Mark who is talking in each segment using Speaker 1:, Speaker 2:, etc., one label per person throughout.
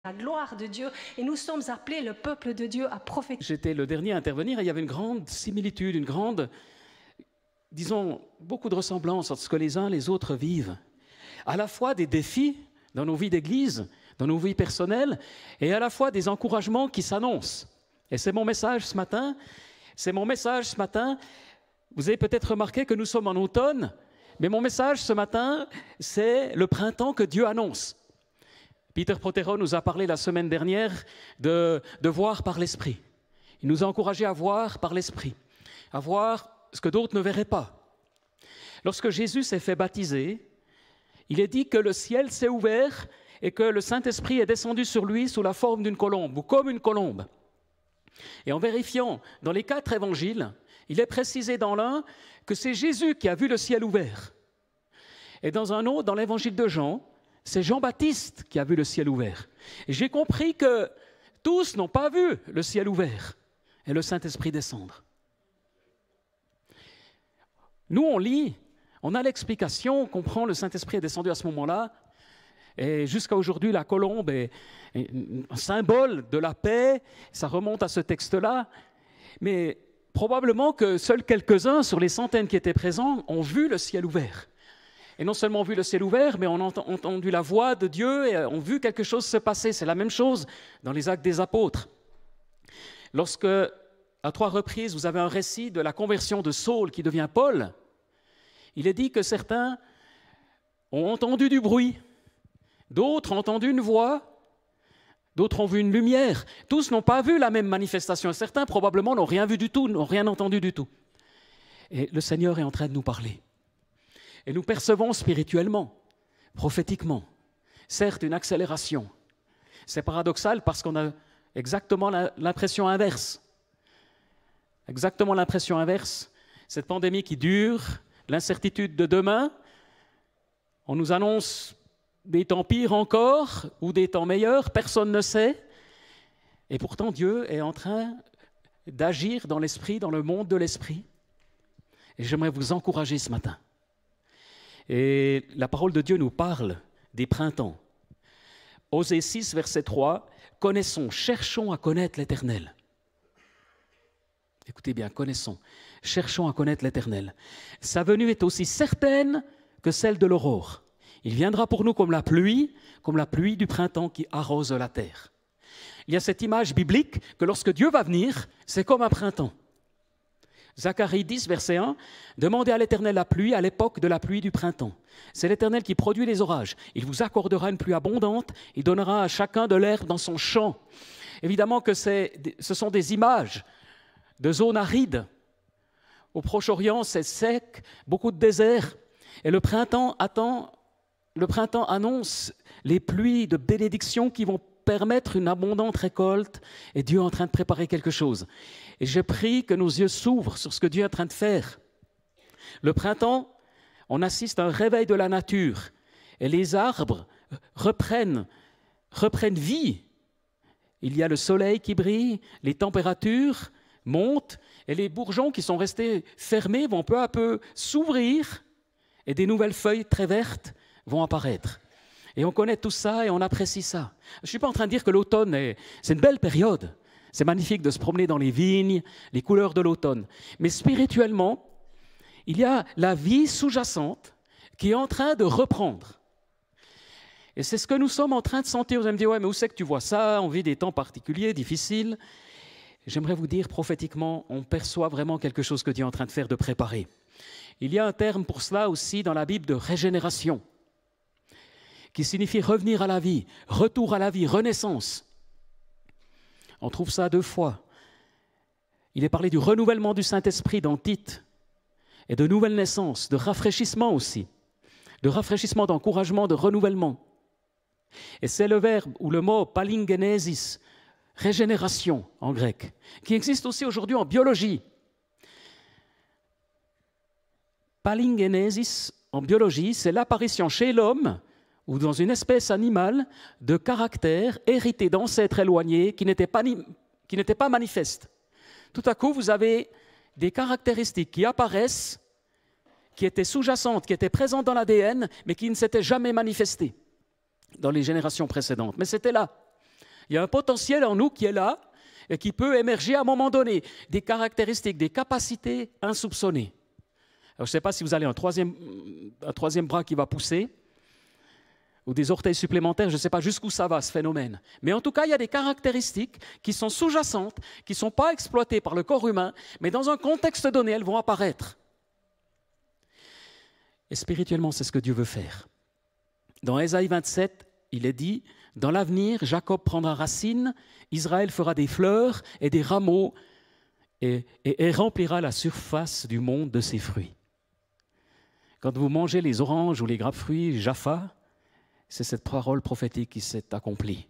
Speaker 1: la gloire de Dieu et nous sommes appelés, le peuple de Dieu, à prophétiser.
Speaker 2: J'étais le dernier à intervenir et il y avait une grande similitude, disons, beaucoup de ressemblances entre ce que les uns et les autres vivent. À la fois des défis dans nos vies d'église, dans nos vies personnelles, et à la fois des encouragements qui s'annoncent. Et c'est mon message ce matin. Vous avez peut-être remarqué que nous sommes en automne, mais mon message ce matin, c'est le printemps que Dieu annonce. Peter Protheron nous a parlé la semaine dernière de voir par l'Esprit. Il nous a encouragés à voir par l'Esprit, à voir ce que d'autres ne verraient pas. Lorsque Jésus s'est fait baptiser, il est dit que le ciel s'est ouvert et que le Saint-Esprit est descendu sur lui sous la forme d'une colombe ou comme une colombe. Et en vérifiant dans les 4 évangiles, il est précisé dans l'un que c'est Jésus qui a vu le ciel ouvert. Et dans un autre, dans l'évangile de Jean, c'est Jean-Baptiste qui a vu le ciel ouvert. Et j'ai compris que tous n'ont pas vu le ciel ouvert et le Saint-Esprit descendre. Nous, on lit, on a l'explication, on comprend, le Saint-Esprit est descendu à ce moment-là. Et jusqu'à aujourd'hui, la colombe est un symbole de la paix. Ça remonte à ce texte-là. Mais probablement que seuls quelques-uns sur les centaines qui étaient présents ont vu le ciel ouvert. Et non seulement vu le ciel ouvert, mais on a entendu la voix de Dieu et ont vu quelque chose se passer. C'est la même chose dans les Actes des Apôtres. Lorsque, à 3 reprises, vous avez un récit de la conversion de Saul qui devient Paul, il est dit que certains ont entendu du bruit, d'autres ont entendu une voix, d'autres ont vu une lumière. Tous n'ont pas vu la même manifestation. Certains probablement n'ont rien vu du tout, n'ont rien entendu du tout. Et le Seigneur est en train de nous parler. Et nous percevons spirituellement, prophétiquement, certes une accélération. C'est paradoxal parce qu'on a exactement l'impression inverse. Exactement l'impression inverse. Cette pandémie qui dure, l'incertitude de demain, on nous annonce des temps pires encore ou des temps meilleurs, personne ne sait. Et pourtant Dieu est en train d'agir dans l'esprit, dans le monde de l'esprit. Et j'aimerais vous encourager ce matin. Et la parole de Dieu nous parle des printemps. Osée 6, verset 3, « Connaissons, cherchons à connaître l'Éternel. » Écoutez bien, connaissons, cherchons à connaître l'Éternel. Sa venue est aussi certaine que celle de l'aurore. Il viendra pour nous comme la pluie du printemps qui arrose la terre. Il y a cette image biblique que lorsque Dieu va venir, c'est comme un printemps. Zacharie 10, verset 1, « Demandez à l'Éternel la pluie à l'époque de la pluie du printemps. C'est l'Éternel qui produit les orages. Il vous accordera une pluie abondante, il donnera à chacun de l'herbe dans son champ. » Évidemment que ce sont des images de zones arides. Au Proche-Orient, c'est sec, beaucoup de désert. Et le printemps annonce les pluies de bénédiction qui vont permettre une abondante récolte. Et Dieu est en train de préparer quelque chose. Et je prie que nos yeux s'ouvrent sur ce que Dieu est en train de faire. Le printemps, on assiste à un réveil de la nature. Et les arbres reprennent vie. Il y a le soleil qui brille, les températures montent, et les bourgeons qui sont restés fermés vont peu à peu s'ouvrir, et des nouvelles feuilles très vertes vont apparaître. Et on connaît tout ça et on apprécie ça. Je ne suis pas en train de dire que l'automne, c'est une belle période. C'est magnifique de se promener dans les vignes, les couleurs de l'automne. Mais spirituellement, il y a la vie sous-jacente qui est en train de reprendre. Et c'est ce que nous sommes en train de sentir. Vous allez me dire, ouais, mais où c'est que tu vois ça? On vit des temps particuliers, difficiles. J'aimerais vous dire prophétiquement, on perçoit vraiment quelque chose que Dieu est en train de faire, de préparer. Il y a un terme pour cela aussi dans la Bible de régénération, qui signifie revenir à la vie, retour à la vie, renaissance. On trouve ça 2 fois. Il est parlé du renouvellement du Saint-Esprit dans Tite, et de nouvelle naissance, de rafraîchissement aussi, de rafraîchissement, d'encouragement, de renouvellement. Et c'est le verbe ou le mot palingenesis, régénération en grec, qui existe aussi aujourd'hui en biologie. Palingenesis en biologie, c'est l'apparition chez l'homme ou dans une espèce animale de caractères hérités d'ancêtres éloignés qui n'étaient pas manifestes. Tout à coup, vous avez des caractéristiques qui apparaissent, qui étaient sous-jacentes, qui étaient présentes dans l'ADN, mais qui ne s'étaient jamais manifestées dans les générations précédentes. Mais c'était là. Il y a un potentiel en nous qui est là et qui peut émerger à un moment donné, des caractéristiques, des capacités insoupçonnées. Alors, je ne sais pas si vous avez un troisième bras qui va pousser, ou des orteils supplémentaires, je ne sais pas jusqu'où ça va, ce phénomène. Mais en tout cas, il y a des caractéristiques qui sont sous-jacentes, qui ne sont pas exploitées par le corps humain, mais dans un contexte donné, elles vont apparaître. Et spirituellement, c'est ce que Dieu veut faire. Dans Ésaïe 27, il est dit, « Dans l'avenir, Jacob prendra racine, Israël fera des fleurs et des rameaux et remplira la surface du monde de ses fruits. » Quand vous mangez les oranges ou les grapefruits, Jaffa, c'est cette parole prophétique qui s'est accomplie.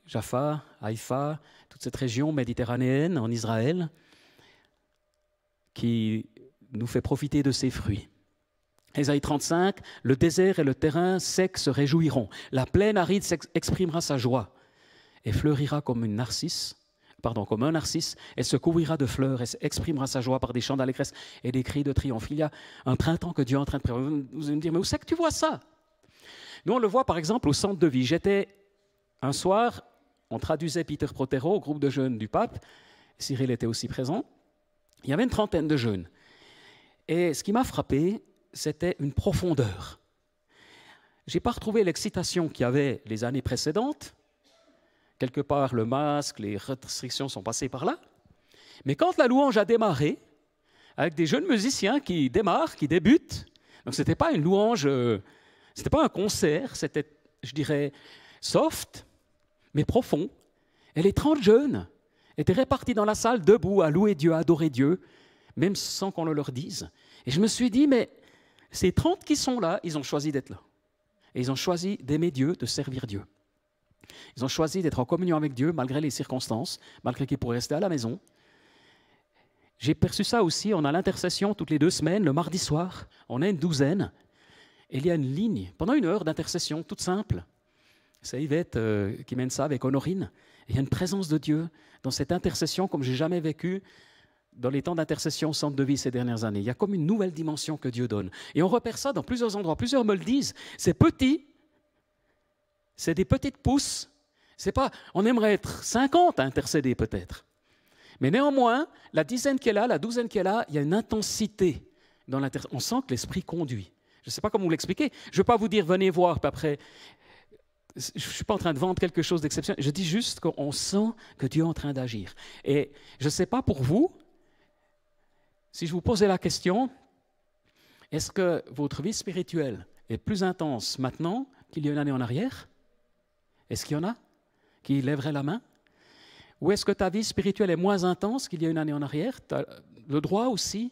Speaker 2: Jaffa, Haïfa, toute cette région méditerranéenne en Israël qui nous fait profiter de ses fruits. Ésaïe 35, le désert et le terrain sec se réjouiront. La plaine aride exprimera sa joie et fleurira comme un narcisse, et se couvrira de fleurs et exprimera sa joie par des chants d'allégresse et des cris de triomphe. Il y a un printemps que Dieu est en train de préparer. Vous allez me dire, mais où c'est que tu vois ça? Nous, on le voit par exemple au centre de vie. J'étais un soir, on traduisait Peter Prothero au groupe de jeunes du pape. Cyril était aussi présent. Il y avait une trentaine de jeunes. Et ce qui m'a frappé, c'était une profondeur. Je n'ai pas retrouvé l'excitation qu'il y avait les années précédentes. Quelque part, le masque, les restrictions sont passées par là. Mais quand la louange a démarré, avec des jeunes musiciens qui démarrent, qui débutent, donc ce n'était pas une louange, ce n'était pas un concert, c'était, je dirais, soft, mais profond. Et les 30 jeunes étaient répartis dans la salle, debout, à louer Dieu, à adorer Dieu, même sans qu'on le leur dise. Et je me suis dit, mais ces 30 qui sont là, ils ont choisi d'être là. Et ils ont choisi d'aimer Dieu, de servir Dieu. Ils ont choisi d'être en communion avec Dieu, malgré les circonstances, malgré qu'ils pourraient rester à la maison. J'ai perçu ça aussi, on a l'intercession toutes les 2 semaines, le mardi soir, on a une douzaine. Et il y a une ligne, pendant 1 heure d'intercession, toute simple. C'est Yvette qui mène ça avec Honorine. Et il y a une présence de Dieu dans cette intercession comme je n'ai jamais vécu dans les temps d'intercession au centre de vie ces dernières années. Il y a comme une nouvelle dimension que Dieu donne. Et on repère ça dans plusieurs endroits. Plusieurs me le disent. C'est petit, c'est des petites pousses. C'est pas, on aimerait être 50 à intercéder peut-être. Mais néanmoins, la dizaine qui est là, la douzaine qui est là, il y a une intensité dans l'intercession. On sent que l'Esprit conduit. Je ne sais pas comment vous l'expliquer. Je ne veux pas vous dire, venez voir, puis après, je ne suis pas en train de vendre quelque chose d'exceptionnel. Je dis juste qu'on sent que Dieu est en train d'agir. Et je ne sais pas pour vous, si je vous posais la question, est-ce que votre vie spirituelle est plus intense maintenant qu'il y a 1 année en arrière? Est-ce qu'il y en a qui lèveraient la main? Ou est-ce que ta vie spirituelle est moins intense qu'il y a 1 année en arrière? Tu as le droit aussi.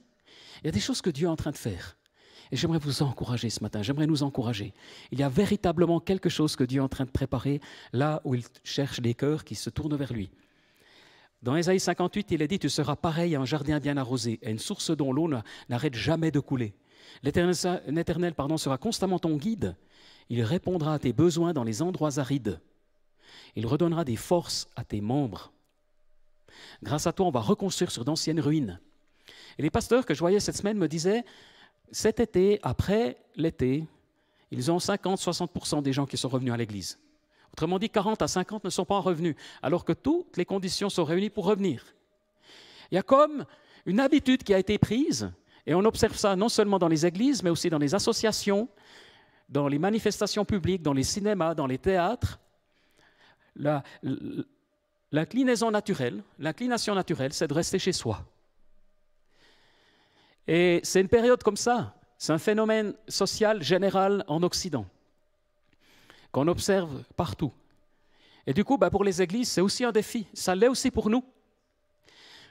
Speaker 2: Il y a des choses que Dieu est en train de faire. Et j'aimerais vous encourager ce matin, j'aimerais nous encourager. Il y a véritablement quelque chose que Dieu est en train de préparer là où il cherche des cœurs qui se tournent vers lui. Dans Ésaïe 58, il est dit « Tu seras pareil à un jardin bien arrosé, à une source dont l'eau n'arrête jamais de couler. L'Éternel sera constamment ton guide. Il répondra à tes besoins dans les endroits arides. Il redonnera des forces à tes membres. Grâce à toi, on va reconstruire sur d'anciennes ruines. » Et les pasteurs que je voyais cette semaine me disaient « Cet été, après l'été, ils ont 50-60% des gens qui sont revenus à l'église. » Autrement dit, 40 à 50 ne sont pas revenus, alors que toutes les conditions sont réunies pour revenir. Il y a comme une habitude qui a été prise, et on observe ça non seulement dans les églises, mais aussi dans les associations, dans les manifestations publiques, dans les cinémas, dans les théâtres. L'inclination naturelle, c'est de rester chez soi. Et c'est une période comme ça, c'est un phénomène social général en Occident, qu'on observe partout. Et du coup, pour les églises, c'est aussi un défi. Ça l'est aussi pour nous.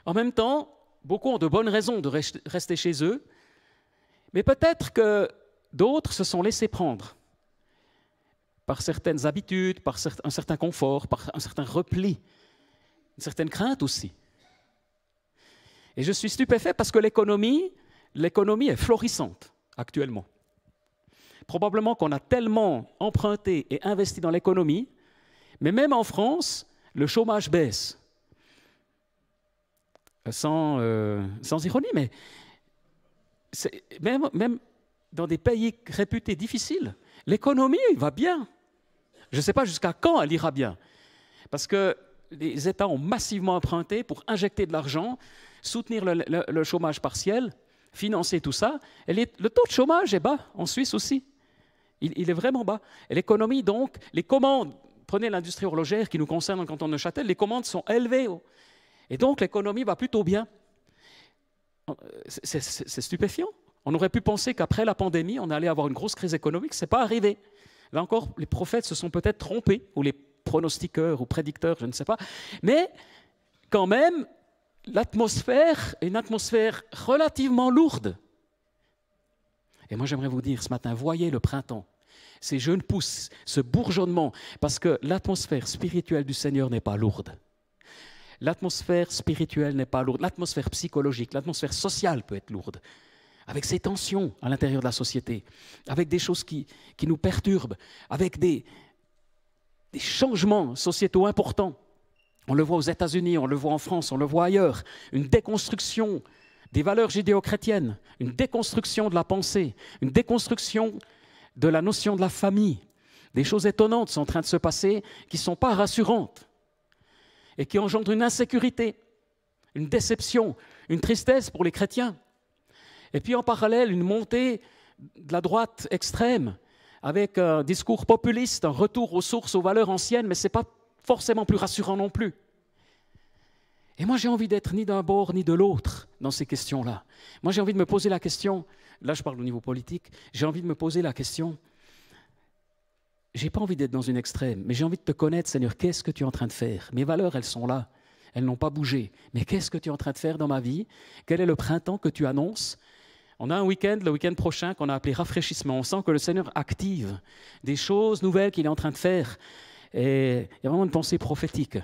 Speaker 2: En même temps, beaucoup ont de bonnes raisons de rester chez eux, mais peut-être que d'autres se sont laissés prendre par certaines habitudes, par un certain confort, par un certain repli, une certaine crainte aussi. Et je suis stupéfait parce que l'économie est florissante actuellement. Probablement qu'on a tellement emprunté et investi dans l'économie, mais même en France, le chômage baisse. Sans ironie, mais même dans des pays réputés difficiles, l'économie va bien. Je ne sais pas jusqu'à quand elle ira bien, parce que les États ont massivement emprunté pour injecter de l'argent, soutenir le chômage partiel, financer tout ça. Et le taux de chômage est bas en Suisse aussi. Il est vraiment bas. Et l'économie, donc, les commandes, prenez l'industrie horlogère qui nous concerne dans le canton de Neuchâtel, les commandes sont élevées. Et donc, l'économie va plutôt bien. C'est stupéfiant. On aurait pu penser qu'après la pandémie, on allait avoir une grosse crise économique. Ce n'est pas arrivé. Là encore, les prophètes se sont peut-être trompés, ou les pronostiqueurs ou prédicteurs, je ne sais pas. Mais quand même, l'atmosphère est une atmosphère relativement lourde. Et moi, j'aimerais vous dire ce matin, voyez le printemps, ces jeunes pousses, ce bourgeonnement, parce que l'atmosphère spirituelle du Seigneur n'est pas lourde. L'atmosphère spirituelle n'est pas lourde. L'atmosphère psychologique, l'atmosphère sociale peut être lourde, avec ces tensions à l'intérieur de la société, avec des choses qui nous perturbent, avec des changements sociétaux importants. On le voit aux États-Unis, on le voit en France, on le voit ailleurs. Une déconstruction des valeurs judéo-chrétiennes, une déconstruction de la pensée, une déconstruction de la notion de la famille. Des choses étonnantes sont en train de se passer qui ne sont pas rassurantes et qui engendrent une insécurité, une déception, une tristesse pour les chrétiens. Et puis en parallèle, une montée de la droite extrême avec un discours populiste, un retour aux sources, aux valeurs anciennes, mais ce n'est pas forcément plus rassurant non plus. Et moi, j'ai envie d'être ni d'un bord ni de l'autre dans ces questions-là. Moi, j'ai envie de me poser la question, là je parle au niveau politique, j'ai envie de me poser la question, je n'ai pas envie d'être dans une extrême, mais j'ai envie de te connaître, Seigneur, qu'est-ce que tu es en train de faire? Mes valeurs, elles sont là, elles n'ont pas bougé. Mais qu'est-ce que tu es en train de faire dans ma vie? Quel est le printemps que tu annonces? On a un week-end, le week-end prochain, qu'on a appelé rafraîchissement. On sent que le Seigneur active des choses nouvelles qu'il est en train de faire. Et il y a vraiment une pensée prophétique,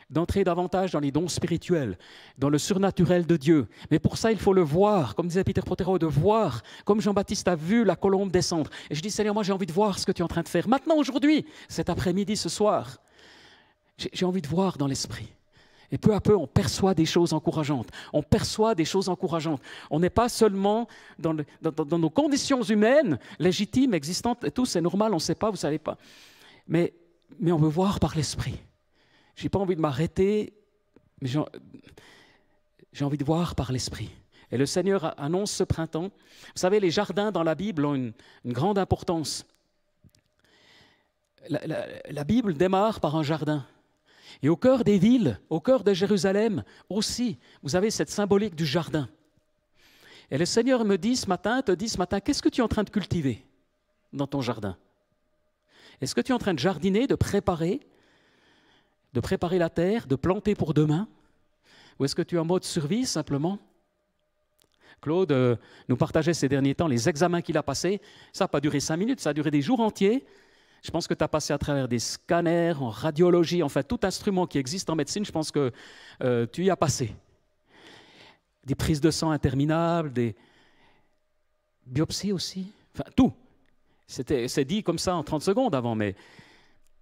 Speaker 2: d'entrer davantage dans les dons spirituels, dans le surnaturel de Dieu. Mais pour ça, il faut le voir, comme disait Peter Prothero, de voir, comme Jean-Baptiste a vu la colombe descendre. Et je dis, Seigneur, moi j'ai envie de voir ce que tu es en train de faire. Maintenant, aujourd'hui, cet après-midi, ce soir, j'ai envie de voir dans l'esprit. Et peu à peu, on perçoit des choses encourageantes. On perçoit des choses encourageantes. On n'est pas seulement dans nos conditions humaines, légitimes, existantes, et tout, c'est normal, on ne sait pas, vous ne savez pas. Mais on veut voir par l'esprit. Je n'ai pas envie de m'arrêter, mais j'ai envie de voir par l'esprit. Et le Seigneur annonce ce printemps. Vous savez, les jardins dans la Bible ont une grande importance. La Bible démarre par un jardin. Et au cœur des villes, au cœur de Jérusalem aussi, vous avez cette symbolique du jardin. Et le Seigneur te dit ce matin, qu'est-ce que tu es en train de cultiver dans ton jardin? Est-ce que tu es en train de jardiner, de préparer la terre, de planter pour demain? Ou est-ce que tu es en mode survie simplement? Claude nous partageait ces derniers temps les examens qu'il a passés. Ça n'a pas duré 5 minutes, ça a duré des jours entiers. Je pense que tu as passé à travers des scanners, en radiologie, enfin tout instrument qui existe en médecine, je pense que tu y as passé. Des prises de sang interminables, des biopsies aussi, enfin tout. C'est dit comme ça en 30 secondes avant, mais...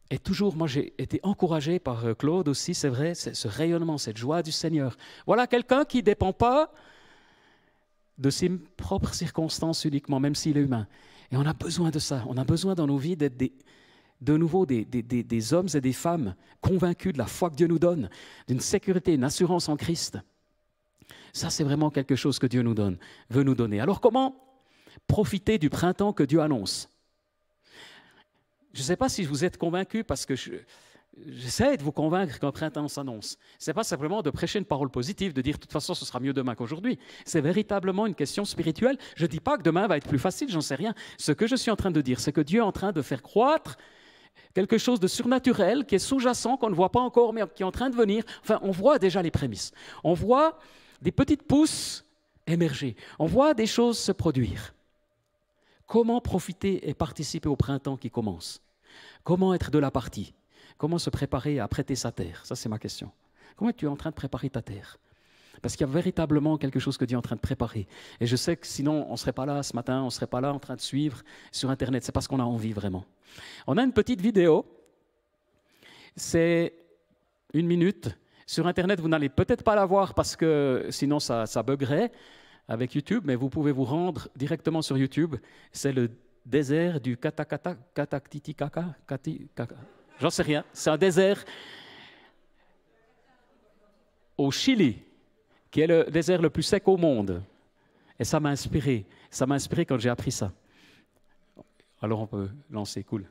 Speaker 2: Et toujours, moi, j'ai été encouragé par Claude aussi, c'est vrai, ce rayonnement, cette joie du Seigneur. Voilà quelqu'un qui ne dépend pas de ses propres circonstances uniquement, même s'il est humain. Et on a besoin de ça. On a besoin dans nos vies d'être de nouveau des hommes et des femmes convaincus de la foi que Dieu nous donne, d'une sécurité, une assurance en Christ. Ça, c'est vraiment quelque chose que Dieu veut nous donner. Alors, comment profiter du printemps que Dieu annonce? Je ne sais pas si vous êtes convaincus parce que j'essaie de vous convaincre qu'un printemps s'annonce. Ce n'est pas simplement de prêcher une parole positive, de dire de toute façon ce sera mieux demain qu'aujourd'hui. C'est véritablement une question spirituelle. Je ne dis pas que demain va être plus facile, j'en sais rien. Ce que je suis en train de dire, c'est que Dieu est en train de faire croître quelque chose de surnaturel qui est sous-jacent, qu'on ne voit pas encore, mais qui est en train de venir. Enfin, on voit déjà les prémices. On voit des petites pousses émerger. On voit des choses se produire. Comment profiter et participer au printemps qui commence? Comment être de la partie? Comment se préparer à prêter sa terre? Ça, c'est ma question. Comment es-tu en train de préparer ta terre? Parce qu'il y a véritablement quelque chose que Dieu est en train de préparer. Et je sais que sinon, on ne serait pas là ce matin, on ne serait pas là en train de suivre sur Internet. C'est parce qu'on a envie vraiment. On a une petite vidéo. C'est 1 minute. Sur Internet, vous n'allez peut-être pas la voir parce que sinon, ça buggerait avec YouTube, mais vous pouvez vous rendre directement sur YouTube. C'est le désert du Kataktitikaca. J'en sais rien. C'est un désert au Chili, qui est le désert le plus sec au monde. Et ça m'a inspiré. Ça m'a inspiré quand j'ai appris ça. Alors on peut lancer, cool.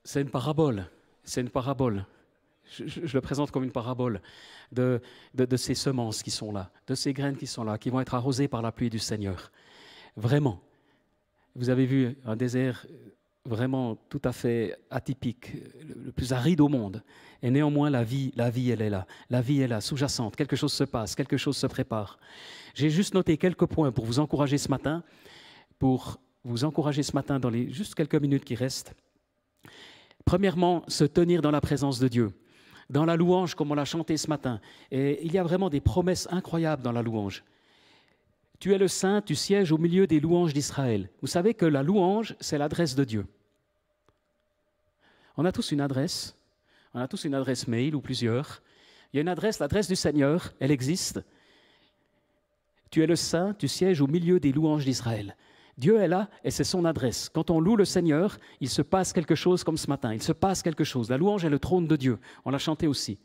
Speaker 2: C'est une parabole. C'est une parabole. Je le présente comme une parabole de ces semences qui sont là, de ces graines qui sont là, qui vont être arrosées par la pluie du Seigneur. Vraiment. Vous avez vu un désert vraiment tout à fait atypique, le plus aride au monde. Et néanmoins, la vie, elle est là. La vie est là, sous-jacente. Quelque chose se passe, quelque chose se prépare. J'ai juste noté quelques points pour vous encourager ce matin, dans les juste quelques minutes qui restent. Premièrement, se tenir dans la présence de Dieu. Dans la louange, comme on l'a chanté ce matin. Et il y a vraiment des promesses incroyables dans la louange. Tu es le Saint, tu sièges au milieu des louanges d'Israël. Vous savez que la louange, c'est l'adresse de Dieu. On a tous une adresse mail ou plusieurs. Il y a une adresse, l'adresse du Seigneur, elle existe. Tu es le Saint, tu sièges au milieu des louanges d'Israël. Dieu est là et c'est son adresse. Quand on loue le Seigneur, il se passe quelque chose comme ce matin. Il se passe quelque chose. La louange est le trône de Dieu. On l'a chanté aussi.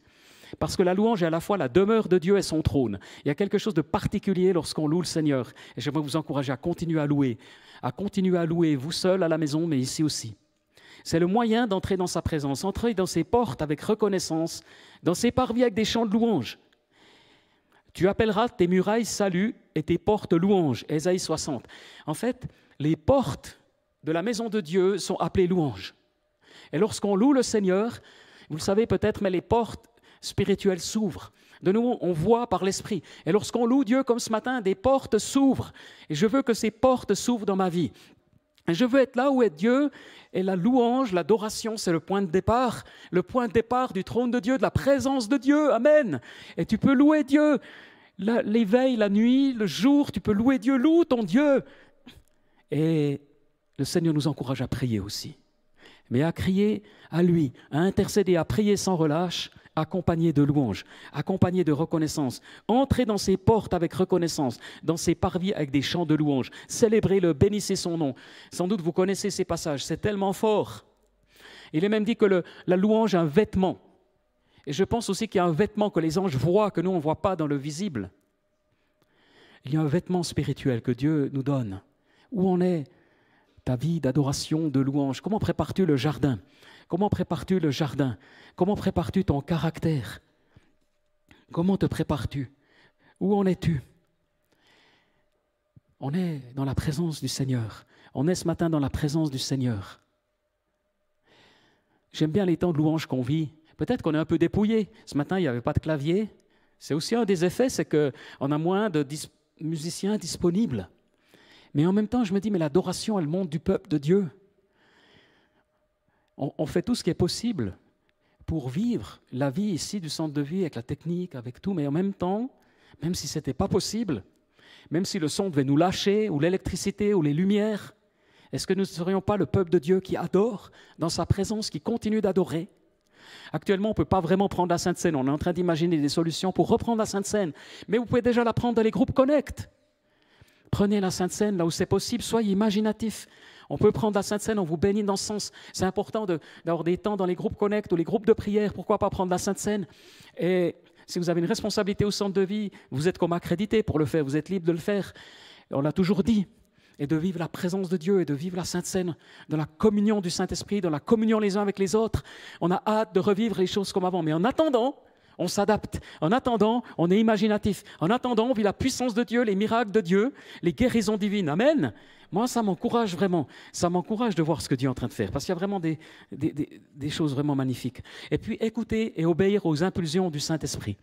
Speaker 2: Parce que la louange est à la fois la demeure de Dieu et son trône. Il y a quelque chose de particulier lorsqu'on loue le Seigneur. Et j'aimerais vous encourager à continuer à louer, vous seul à la maison, mais ici aussi. C'est le moyen d'entrer dans sa présence, entrer dans ses portes avec reconnaissance, dans ses parvis avec des chants de louange. Tu appelleras tes murailles salut et tes portes louange. Ésaïe 60. En fait, les portes de la maison de Dieu sont appelées louanges. Et lorsqu'on loue le Seigneur, vous le savez peut-être, mais les portes spirituelles s'ouvrent. De nouveau, on voit par l'Esprit. Et lorsqu'on loue Dieu comme ce matin, des portes s'ouvrent. Et je veux que ces portes s'ouvrent dans ma vie. Et je veux être là où est Dieu. Et la louange, l'adoration, c'est le point de départ du trône de Dieu, de la présence de Dieu. Amen. Et tu peux louer Dieu l'éveil, la nuit, le jour, tu peux louer Dieu, loue ton Dieu. Et le Seigneur nous encourage à prier aussi. Mais à crier à lui, à intercéder, à prier sans relâche, accompagné de louanges, accompagné de reconnaissance. Entrez dans ses portes avec reconnaissance, dans ses parvis avec des chants de louanges. Célébrez-le, bénissez son nom. Sans doute vous connaissez ces passages, c'est tellement fort. Il est même dit que la louange est un vêtement. Et je pense aussi qu'il y a un vêtement que les anges voient, que nous on ne voit pas dans le visible. Il y a un vêtement spirituel que Dieu nous donne. Où en est ta vie d'adoration, de louange? Comment prépares-tu le jardin? Comment prépares-tu le jardin? Comment prépares-tu ton caractère? Comment te prépares-tu? Où en es-tu? On est dans la présence du Seigneur. On est ce matin dans la présence du Seigneur. J'aime bien les temps de louange qu'on vit. Peut-être qu'on est un peu dépouillé. Ce matin, il n'y avait pas de clavier. C'est aussi un des effets, c'est qu'on a moins de musiciens disponibles. Mais en même temps, je me dis, mais l'adoration, elle monte du peuple de Dieu. On fait tout ce qui est possible pour vivre la vie ici du centre de vie avec la technique, avec tout. Mais en même temps, même si ce n'était pas possible, même si le son devait nous lâcher, ou l'électricité, ou les lumières, est-ce que nous ne serions pas le peuple de Dieu qui adore dans sa présence, qui continue d'adorer? Actuellement, on ne peut pas vraiment prendre la Sainte Seine. On est en train d'imaginer des solutions pour reprendre la Sainte Seine. Mais vous pouvez déjà la prendre dans les groupes Connect. Prenez la Sainte Seine là où c'est possible. Soyez imaginatifs. On peut prendre la Sainte Seine, on vous bénit dans ce sens. C'est important d'avoir des temps dans les groupes Connect ou les groupes de prière. Pourquoi pas prendre la Sainte Seine? Et si vous avez une responsabilité au centre de vie, vous êtes comme accrédité pour le faire. Vous êtes libre de le faire. On l'a toujours dit. Et de vivre la présence de Dieu et de vivre la Sainte Seine, dans la communion du Saint-Esprit, dans la communion les uns avec les autres. On a hâte de revivre les choses comme avant. Mais en attendant, on s'adapte. En attendant, on est imaginatif. En attendant, on vit la puissance de Dieu, les miracles de Dieu, les guérisons divines. Amen. Moi, ça m'encourage vraiment. Ça m'encourage de voir ce que Dieu est en train de faire, parce qu'il y a vraiment des choses vraiment magnifiques. Et puis, écouter et obéir aux impulsions du Saint-Esprit.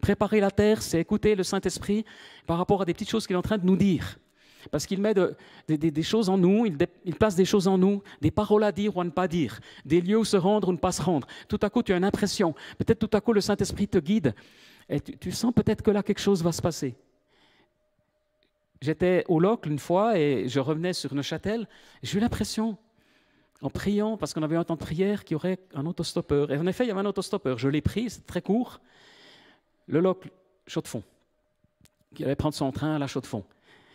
Speaker 2: Préparer la terre, c'est écouter le Saint-Esprit par rapport à des petites choses qu'il est en train de nous dire. Parce qu'il met des choses en nous, il place des choses en nous, des paroles à dire ou à ne pas dire, des lieux où se rendre ou ne pas se rendre. Tout à coup, tu as une impression. Peut-être tout à coup, le Saint-Esprit te guide et tu sens peut-être que là, quelque chose va se passer. J'étais au Locle une fois et je revenais sur Neuchâtel. J'ai eu l'impression, en priant, parce qu'on avait un temps de prière, qu'il y aurait un autostoppeur. Et en effet, il y avait un autostoppeur. Je l'ai pris, c'est très court. Le Locle, Chaux-de-Fonds, qui allait prendre son train à la Chaux-de-Fonds.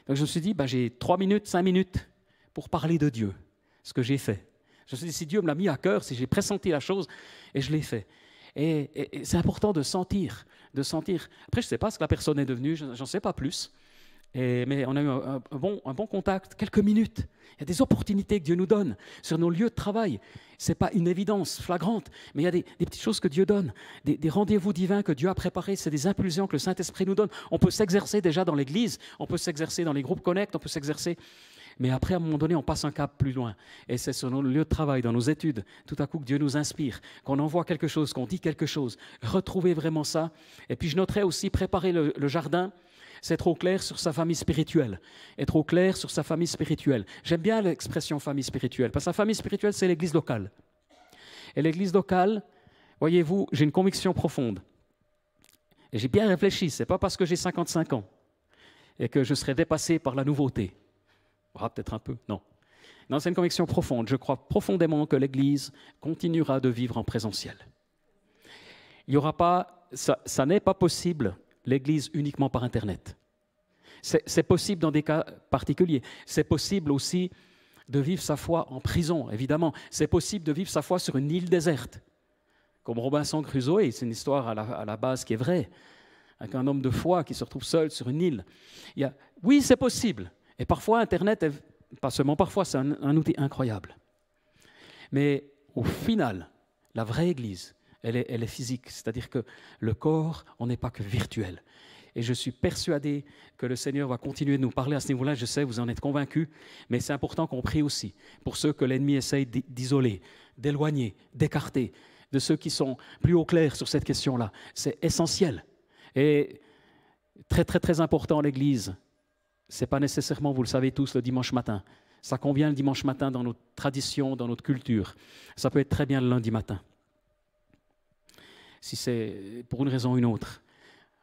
Speaker 2: Donc je me suis dit, j'ai 3 minutes, 5 minutes pour parler de Dieu, ce que j'ai fait. Je me suis dit, si Dieu me l'a mis à cœur, si j'ai pressenti la chose, et je l'ai fait. Et c'est important de sentir. Après, je ne sais pas ce que la personne est devenue, je n'en sais pas plus. Mais on a eu un bon contact, quelques minutes. Il y a des opportunités que Dieu nous donne sur nos lieux de travail. Ce n'est pas une évidence flagrante, mais il y a des petites choses que Dieu donne, des rendez-vous divins que Dieu a préparés, c'est des impulsions que le Saint-Esprit nous donne. On peut s'exercer déjà dans l'Église, on peut s'exercer dans les groupes Connect, on peut s'exercer. Mais après, à un moment donné, on passe un cap plus loin. Et c'est sur nos lieux de travail, dans nos études, tout à coup que Dieu nous inspire, qu'on envoie quelque chose, qu'on dit quelque chose. Retrouvez vraiment ça. Et puis je noterai aussi préparer le jardin. C'est trop clair sur sa famille spirituelle. Être au clair sur sa famille spirituelle. J'aime bien l'expression famille spirituelle, parce que la famille spirituelle, c'est l'église locale. Et l'église locale, voyez-vous, j'ai une conviction profonde. Et j'ai bien réfléchi, ce n'est pas parce que j'ai 55 ans et que je serai dépassé par la nouveauté. Peut-être un peu, non. Non, c'est une conviction profonde. Je crois profondément que l'église continuera de vivre en présentiel. Il n'y aura pas, ça n'est pas possible, l'Église uniquement par Internet. C'est possible dans des cas particuliers. C'est possible aussi de vivre sa foi en prison, évidemment. C'est possible de vivre sa foi sur une île déserte, comme Robinson Crusoe. C'est une histoire à la base qui est vraie, avec un homme de foi qui se retrouve seul sur une île. Oui, c'est possible. Et parfois, Internet, pas seulement parfois, c'est un outil incroyable. Mais au final, la vraie Église, elle est physique, c'est-à-dire que le corps, on n'est pas que virtuel. Et je suis persuadé que le Seigneur va continuer de nous parler à ce niveau-là. Je sais, vous en êtes convaincus, mais c'est important qu'on prie aussi pour ceux que l'ennemi essaye d'isoler, d'éloigner, d'écarter, de ceux qui sont plus au clair sur cette question-là. C'est essentiel. Et très, très, très important, l'Église, ce n'est pas nécessairement, vous le savez tous, le dimanche matin. Ça convient le dimanche matin dans notre tradition, dans notre culture. Ça peut être très bien le lundi matin, si c'est pour une raison ou une autre,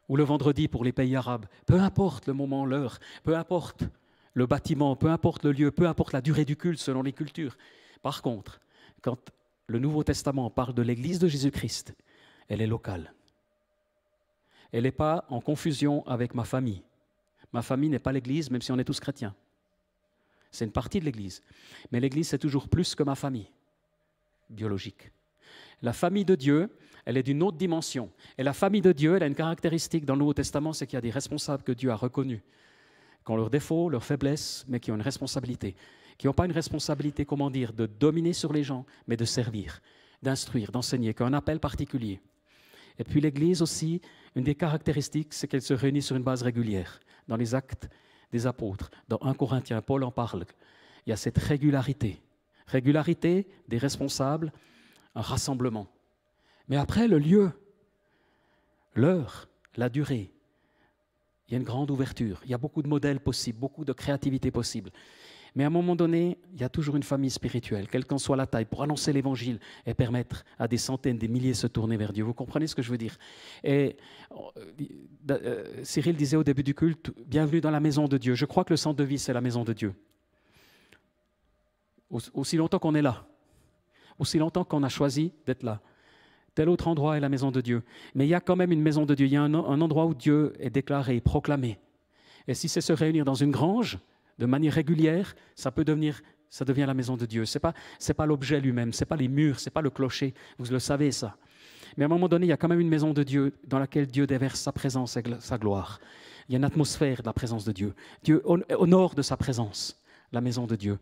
Speaker 2: ou le vendredi pour les pays arabes. Peu importe le moment, l'heure, peu importe le bâtiment, peu importe le lieu, peu importe la durée du culte selon les cultures. Par contre, quand le Nouveau Testament parle de l'Église de Jésus-Christ, elle est locale. Elle n'est pas en confusion avec ma famille. Ma famille n'est pas l'Église, même si on est tous chrétiens. C'est une partie de l'Église. Mais l'Église, c'est toujours plus que ma famille biologique. La famille de Dieu, elle est d'une autre dimension. Et la famille de Dieu, elle a une caractéristique dans le Nouveau Testament, c'est qu'il y a des responsables que Dieu a reconnus, qui ont leurs défauts, leurs faiblesses, mais qui ont une responsabilité. Qui n'ont pas une responsabilité, de dominer sur les gens, mais de servir, d'instruire, d'enseigner, qui ont un appel particulier. Et puis l'Église aussi, une des caractéristiques, c'est qu'elle se réunit sur une base régulière. Dans les Actes des Apôtres, dans 1 Corinthiens, Paul en parle. Il y a cette régularité. Régularité des responsables, un rassemblement. Mais après, le lieu, l'heure, la durée, il y a une grande ouverture. Il y a beaucoup de modèles possibles, beaucoup de créativité possible. Mais à un moment donné, il y a toujours une famille spirituelle, quelle qu'en soit la taille, pour annoncer l'Évangile et permettre à des centaines, des milliers de se tourner vers Dieu. Vous comprenez ce que je veux dire? Et Cyril disait au début du culte, « Bienvenue dans la maison de Dieu ». Je crois que le centre de vie, c'est la maison de Dieu. Aussi longtemps qu'on est là, aussi longtemps qu'on a choisi d'être là. Tel autre endroit est la maison de Dieu. Mais il y a quand même une maison de Dieu. Il y a un endroit où Dieu est déclaré, proclamé. Et si c'est se réunir dans une grange, de manière régulière, ça devient la maison de Dieu. Ce n'est pas l'objet lui-même, ce n'est pas les murs, ce n'est pas le clocher. Vous le savez, ça. Mais à un moment donné, il y a quand même une maison de Dieu dans laquelle Dieu déverse sa présence et sa gloire. Il y a une atmosphère de la présence de Dieu. Dieu honore de sa présence, la maison de Dieu.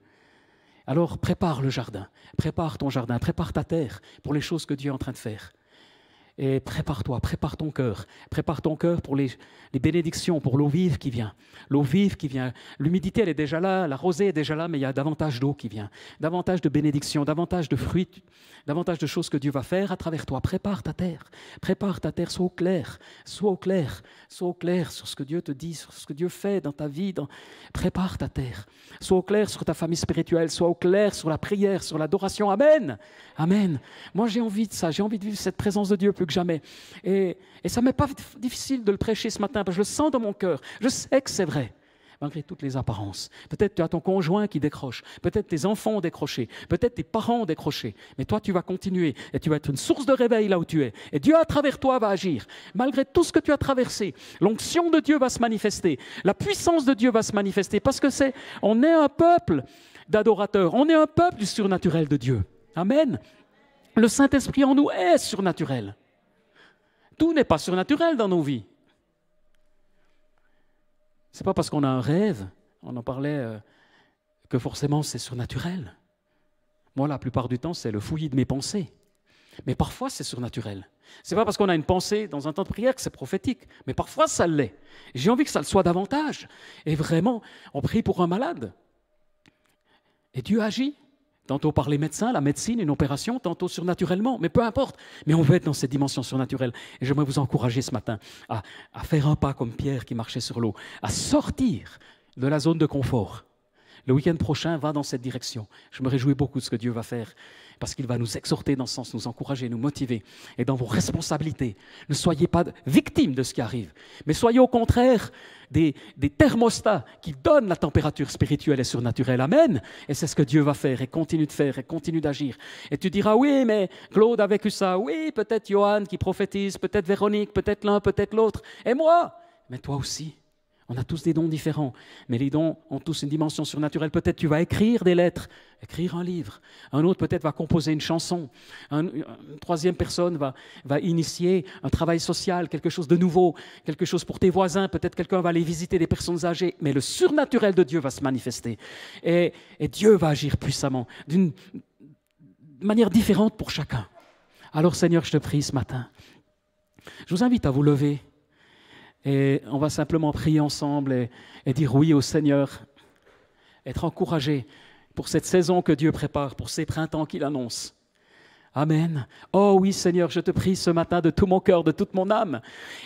Speaker 2: Alors prépare le jardin, prépare ton jardin, prépare ta terre pour les choses que Dieu est en train de faire. Et prépare-toi, prépare ton cœur pour les bénédictions, pour l'eau vive qui vient. L'eau vive qui vient. L'humidité, elle est déjà là, la rosée est déjà là, mais il y a davantage d'eau qui vient. Davantage de bénédictions, davantage de fruits, davantage de choses que Dieu va faire à travers toi. Prépare ta terre, sois au clair, sois au clair sur ce que Dieu te dit, sur ce que Dieu fait dans ta vie. Prépare ta terre, sois au clair sur ta famille spirituelle, sois au clair sur la prière, sur l'adoration. Amen, amen. Moi, j'ai envie de ça, j'ai envie de vivre cette présence de Dieu plus que jamais. Et ça ne m'est pas difficile de le prêcher ce matin, parce que je le sens dans mon cœur. Je sais que c'est vrai, malgré toutes les apparences. Peut-être tu as ton conjoint qui décroche, peut-être tes enfants ont décroché, peut-être tes parents ont décroché, mais toi, tu vas continuer et tu vas être une source de réveil là où tu es. Et Dieu, à travers toi, va agir. Malgré tout ce que tu as traversé, l'onction de Dieu va se manifester, la puissance de Dieu va se manifester, parce que on est un peuple d'adorateurs, on est un peuple du surnaturel de Dieu. Amen. Le Saint-Esprit en nous est surnaturel. Tout n'est pas surnaturel dans nos vies. Ce n'est pas parce qu'on a un rêve, on en parlait, que forcément c'est surnaturel. Moi, la plupart du temps, c'est le fouillis de mes pensées. Mais parfois, c'est surnaturel. Ce n'est pas parce qu'on a une pensée dans un temps de prière que c'est prophétique. Mais parfois, ça l'est. J'ai envie que ça le soit davantage. Et vraiment, on prie pour un malade. Et Dieu agit. Tantôt par les médecins, la médecine, une opération, tantôt surnaturellement, mais peu importe. Mais on veut être dans cette dimension surnaturelle. Et j'aimerais vous encourager ce matin à faire un pas comme Pierre qui marchait sur l'eau, à sortir de la zone de confort. Le week-end prochain va dans cette direction. Je me réjouis beaucoup de ce que Dieu va faire, parce qu'il va nous exhorter dans ce sens, nous encourager, nous motiver. Et dans vos responsabilités, ne soyez pas victimes de ce qui arrive, mais soyez au contraire des thermostats qui donnent la température spirituelle et surnaturelle. Amen. Et c'est ce que Dieu va faire et continue de faire et continue d'agir. Et tu diras, oui, mais Claude a vécu ça. Oui, peut-être Johan qui prophétise, peut-être Véronique, peut-être l'un, peut-être l'autre. Et moi, mais toi aussi. On a tous des dons différents, mais les dons ont tous une dimension surnaturelle. Peut-être tu vas écrire des lettres, écrire un livre. Un autre peut-être va composer une chanson. Une troisième personne va initier un travail social, quelque chose de nouveau, quelque chose pour tes voisins. Peut-être quelqu'un va aller visiter des personnes âgées. Mais le surnaturel de Dieu va se manifester. Et Dieu va agir puissamment, d'une manière différente pour chacun. Alors Seigneur, je te prie ce matin. Je vous invite à vous lever. Et on va simplement prier ensemble et dire oui au Seigneur, être encouragé pour cette saison que Dieu prépare, pour ces printemps qu'il annonce. Amen. Oh oui Seigneur, je te prie ce matin de tout mon cœur, de toute mon âme.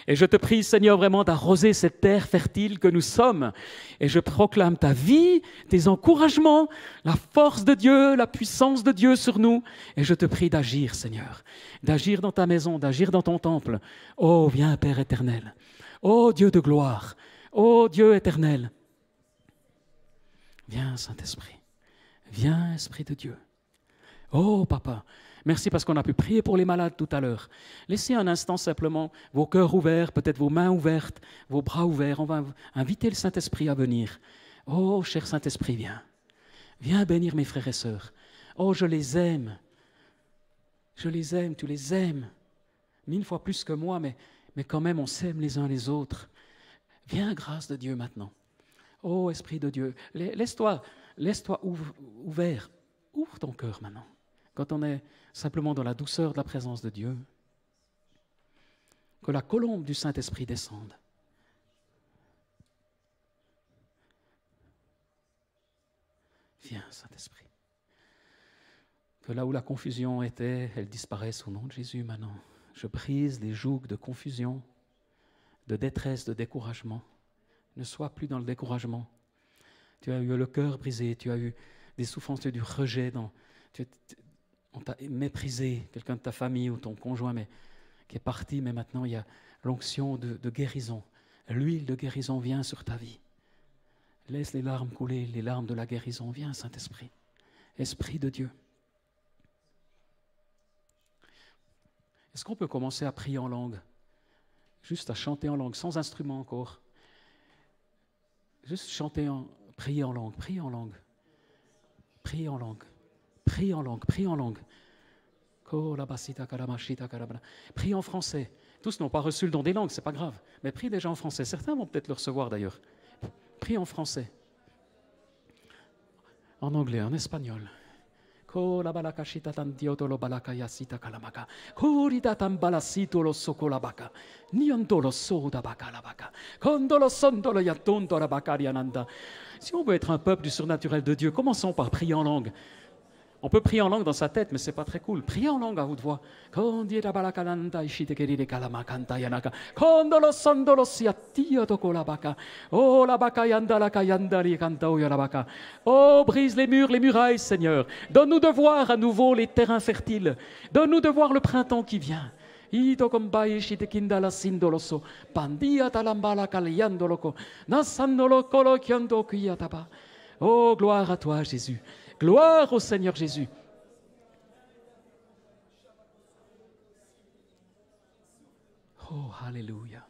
Speaker 2: Et je te prie Seigneur vraiment d'arroser cette terre fertile que nous sommes. Et je proclame ta vie, tes encouragements, la force de Dieu, la puissance de Dieu sur nous. Et je te prie d'agir Seigneur, d'agir dans ta maison, d'agir dans ton temple. Oh viens Père éternel. Ô Dieu de gloire, ô Dieu éternel, viens Saint-Esprit, viens Esprit de Dieu. Oh Papa, merci parce qu'on a pu prier pour les malades tout à l'heure. Laissez un instant simplement vos cœurs ouverts, peut-être vos mains ouvertes, vos bras ouverts. On va inviter le Saint-Esprit à venir. Oh cher Saint-Esprit, viens. Viens bénir mes frères et sœurs. Oh je les aime, tu les aimes. 1000 fois plus que moi, mais quand même, on s'aime les uns les autres. Viens, grâce de Dieu, maintenant. Oh, Esprit de Dieu, laisse-toi ouvert. Ouvre ton cœur maintenant. Quand on est simplement dans la douceur de la présence de Dieu, que la colombe du Saint-Esprit descende. Viens, Saint-Esprit. Que là où la confusion était, elle disparaisse au nom de Jésus maintenant. Je brise les jougs de confusion, de détresse, de découragement. Ne sois plus dans le découragement. Tu as eu le cœur brisé, tu as eu des souffrances, tu as eu du rejet. On t'a méprisé, quelqu'un de ta famille ou ton conjoint qui est parti, mais maintenant il y a l'onction de guérison. L'huile de guérison vient sur ta vie. Laisse les larmes couler, les larmes de la guérison. Viens, Saint-Esprit, Esprit de Dieu. Est-ce qu'on peut commencer à prier en langue? Juste à chanter en langue, sans instrument encore. Juste prier en langue, prier en langue. Prier en langue, prier en langue, prier en langue. Prier en français. Tous n'ont pas reçu le don des langues, c'est pas grave. Mais prie déjà en français. Certains vont peut-être le recevoir d'ailleurs. Prie en français. En anglais, en espagnol. Oh la balakashita tantioto lo balakaya sita kalamaka. Kurida tambalasito lo sokolabaka. Nianto lo soda bakalabaka. Kondolo sondolo yatonto la bakariananda. Si on veut être un peuple du surnaturel de Dieu, commençons par prier en langue. On peut prier en langue dans sa tête, mais c'est pas très cool. Priez en langue à haute voix. Kondira balakananda ishitekeri kalamakanta yanaka. Kondolo sondolo siatio tokolabaka. Oh la bakayanda la kayanda likanta oyalabaka. Oh brise les murs, les murailles, Seigneur. Donne-nous de voir à nouveau les terrains fertiles. Donne-nous de voir le printemps qui vient. Ito kombai shitekinda la sindoloso. Pandia talambala kalyandoloko. Nasandolo kolo kyondo kuyataba. Oh gloire à toi, Jésus. Gloire au Seigneur Jésus. Oh, alléluia.